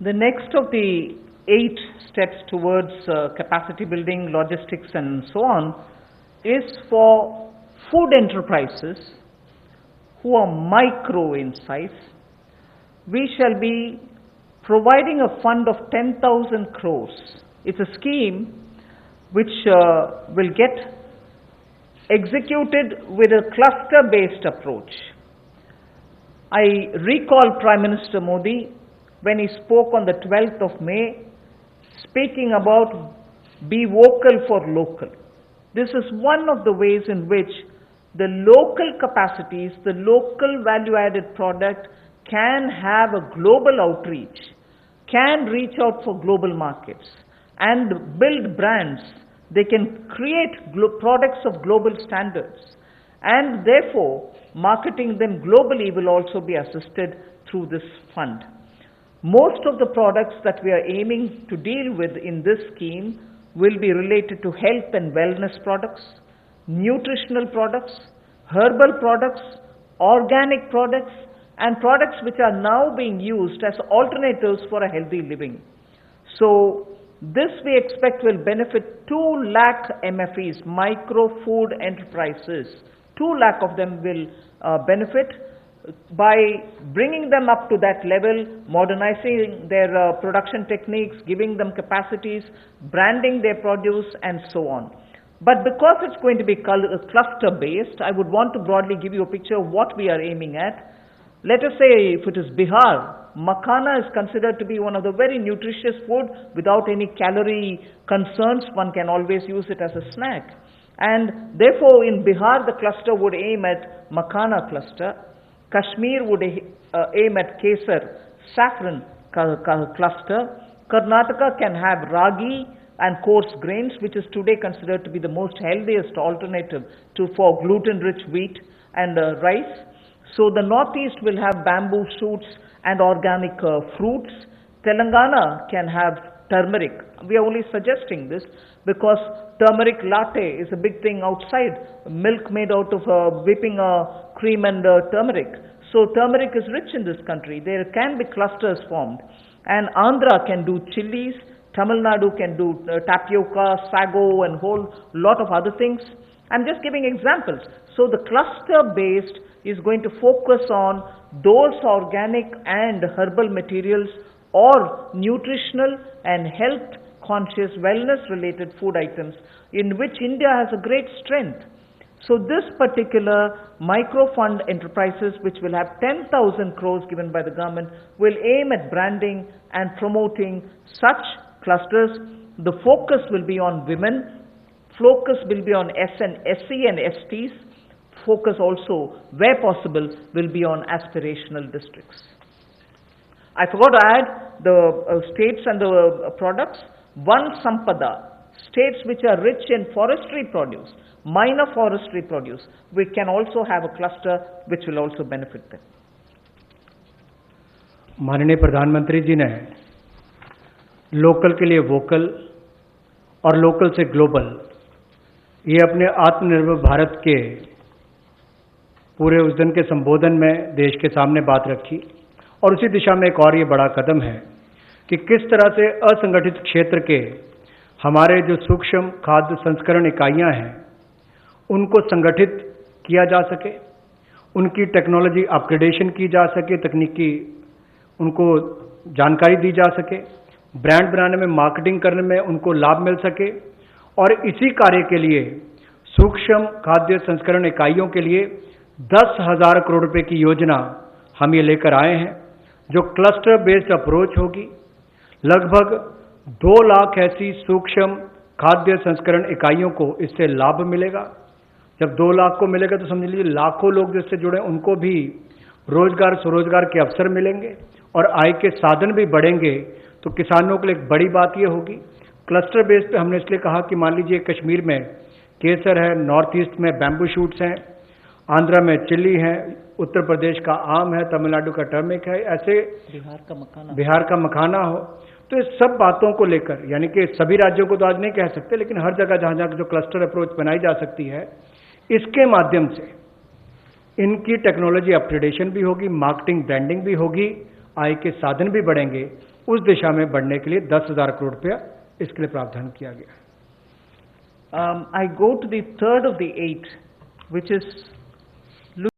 The next of the 8 steps towards capacity building, logistics and so on is for food enterprises who are micro in size. We shall be providing a fund of 10,000 crores. It's a scheme which will get executed with a cluster-based approach. I recall Prime Minister Modi when he spoke on the 12th of May, speaking about be vocal for local. This is one of the ways in which the local capacities, the local value-added product can have a global outreach, can reach out for global markets and build brands. They can create products of global standards, and therefore marketing them globally will also be assisted through this fund. Most of the products that we are aiming to deal with in this scheme will be related to health and wellness products, nutritional products, herbal products, organic products, and products which are now being used as alternatives for a healthy living. So this we expect will benefit 2 lakh MFEs, micro food enterprises. 2 lakh of them will benefit by bringing them up to that level, modernizing their production techniques, giving them capacities, branding their produce and so on. But because it's going to be cluster based, I would want to broadly give you a picture of what we are aiming at. Let us say if it is Bihar, makhana is considered to be one of the very nutritious food without any calorie concerns. One can always use it as a snack. And therefore in Bihar the cluster would aim at makhana cluster. Kashmir would aim at kesar, saffron cluster. Karnataka can have ragi and coarse grains, which is today considered to be the most healthiest alternative for gluten-rich wheat and rice. So the northeast will have bamboo shoots and organic fruits. Telangana can have turmeric. We are only suggesting this because turmeric latte is a big thing outside. Milk made out of whipping cream and turmeric. So turmeric is rich in this country. There can be clusters formed. And Andhra can do chilies. Tamil Nadu can do tapioca, sago and whole lot of other things. I'm just giving examples. So the cluster based is going to focus on those organic and herbal materials or nutritional and health conscious wellness related food items in which India has a great strength. So this particular micro fund enterprises, which will have 10,000 crores given by the government, will aim at branding and promoting such clusters. The focus will be on women, focus will be on SC and STs, focus also, where possible, will be on aspirational districts. I forgot to add the states and the products. One Sampada, states which are rich in forestry produce, minor forestry produce, we can also have a cluster which will also benefit them. माननीय प्रधानमंत्री जी ने local के लिए vocal और local से global ये अपने आत्मनिर्भर भारत के पूरे उस दिन के संबोधन में देश के सामने बात रखी और उसी दिशा में एक और ये बड़ा कदम है कि किस तरह से असंगठित क्षेत्र के हमारे जो सूक्ष्म खाद्य संस्करण इकाइयां हैं उनको संगठित किया जा सके, उनकी टेक्नोलॉजी अपग्रेडेशन की जा सके, तकनीकी उनको जानकारी दी जा सके, ब्रांड बनाने में, मार्केटिंग करने में उनको लाभ मिल सके। और इसी कार्य के लिए सूक्ष्म खाद्य संस्करण इकाइयों के लिए 10,000 करोड़ रुपए की योजना हम ये लेकर आए हैं जो क्लस्टर बेस्ड अप्रोच होगी। लगभग 2 लाख ऐसी सूक्ष्म खाद्य संस्करण इकाइयों को इससे लाभ मिलेगा। जब 2 लाख को मिलेगा तो समझ लीजिए लाखों लोग जिससे जुड़े उनको भी रोजगार स्वरोजगार के अवसर मिलेंगे और आय के साधन भी बढ़ेंगे। तो किसानों के लिए एक बड़ी बात ये होगी। क्लस्टर बेस पे हमने इसलिए कहा कि मान लीजिए कश्मीर में केसर है, नॉर्थ ईस्ट में बैम्बू शूट्स हैं, आंध्रा में चिल्ली है, उत्तर प्रदेश का आम है, तमिलनाडु का टर्मिक है, ऐसे बिहार का मखाना हो। तो इस सब बातों को लेकर, यानी कि सभी राज्यों को तो आज नहीं कह सकते, लेकिन हर जगह जहां जहां जो क्लस्टर अप्रोच बनाई जा सकती है, इसके माध्यम से इनकी टेक्नोलॉजी अपग्रेडेशन भी होगी, मार्केटिंग ब्रांडिंग भी होगी, आय के साधन भी बढ़ेंगे। उस दिशा में बढ़ने के लिए 10,000 करोड़ रुपया इसके लिए प्रावधान किया गया। I go to the third of the 8, which is